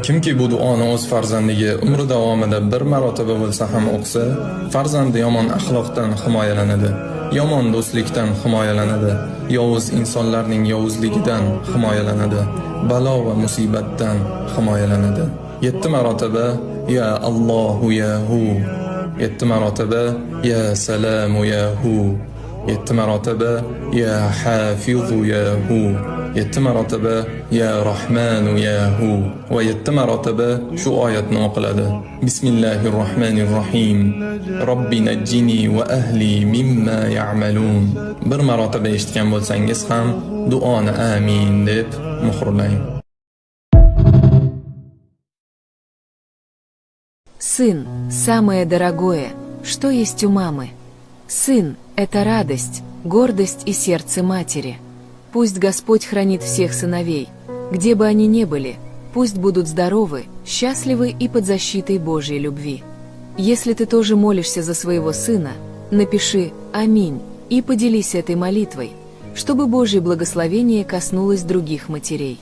Kimki bu duoni o'z farzandiga umri davomida bir marotaba bo'lsa ham o'qisa, farzandi yomon axloqdan himoyalanadi, yomon do'stlikdan himoyalanadi, yovuz insonlarning yovuzligidan himoyalanadi, balo va musibatdan himoyalanadi. 7 marotaba ya Allohu ya hu, 7 marotaba ya Salamu ya hu, 7 marotaba ya Hafizu ya hu, 7 marotaba ya Rahmanu ya hu va 7 marotaba shu oyatni o'qiladi. Bismillahirrohmanirrohim. Robbi najjini va ahli mimma ya'malun. Bir marotaba eshitgan bo'lsangiz ham duoni amin deb muhrlang. Сын – самое дорогое, что есть у мамы. Сын – это радость, гордость и сердце матери. Пусть Господь хранит всех сыновей, где бы они ни были, пусть будут здоровы, счастливы и под защитой Божьей любви. Если ты тоже молишься за своего сына, напиши «Аминь» и поделись этой молитвой, чтобы Божье благословение коснулось других матерей.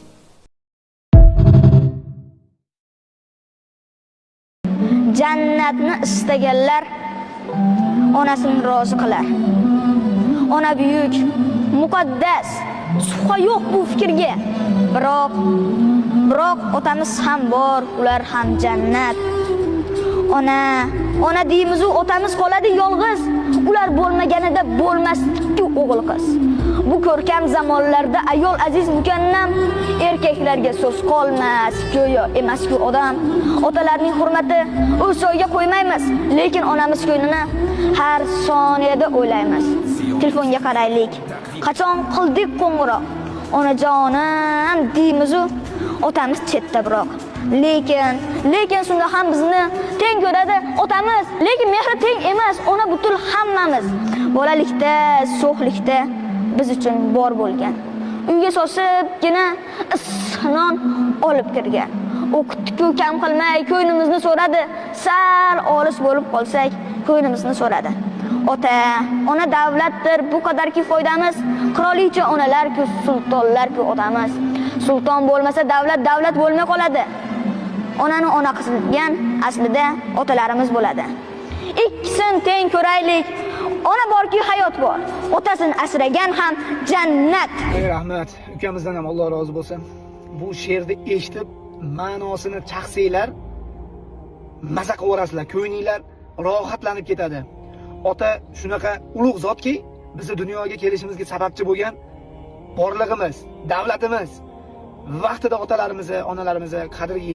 Jannatni istaganlar onasini rozi qilar. Ona buyuk, muqaddas, shubha yo'q bu fikrga. Biroq otamiz ham bor, ular ham jannat. Ona deymiz u otamiz qoladi yolg'iz. Ular bo'lmaganida bo'lmasdi o'g'il qiz. Bu ko'rkam zamonlarda ayol aziz mukannam, erkaklarga so'z qolmas, go'yo emas-ku odam. Otalarning hurmati o'z joyiga qo'ymaymiz, lekin onamiz ko'nglini har soniyada o'ylaymiz. Telefonga qaraylik. Qachon qildik qo'ng'iroq? Onajonim deymiz-u, otamiz chetda biroq. Lekin shunda ham bizni teng ko'radi otamiz, lekin mehri teng emas, ona butul hammamiz. Bolalikda, so'xlikda biz uchun bor bo'lgan. Uyga sosibgina isnon olib kirgan. O'qitdi-ku kam qilmay, ko'ynimizni so'radi. Sal olis bo'lib qolsak, ko'ynimizni so'radi. Ona davlatdir, bu qadarki foydamiz. Qirolicha onalar-ku, sultonlar-ku otamiz. Sulton bo'lmasa davlat bo'lmay qoladi. Onani ona qilgan aslida otalarimiz bo'ladi. Ikkisini teng ko'raylik. Ona borki hayot bor. Otasini asragan ham jannat. Rahmat. Ukamizdan ham Alloh rozi bo'lsin. Bu she'rni eshitib, ma'nosini chaqsanglar, maza qilaverasizlar, ko'nglinglar rohatlanib ketadi. Ota shunaqa ulug' zotki, bizni dunyoga kelishimizga sababchi bo'lgan borlig'imiz, davlatimiz. Vaqtida otalarimizni, onalarimizni qadriga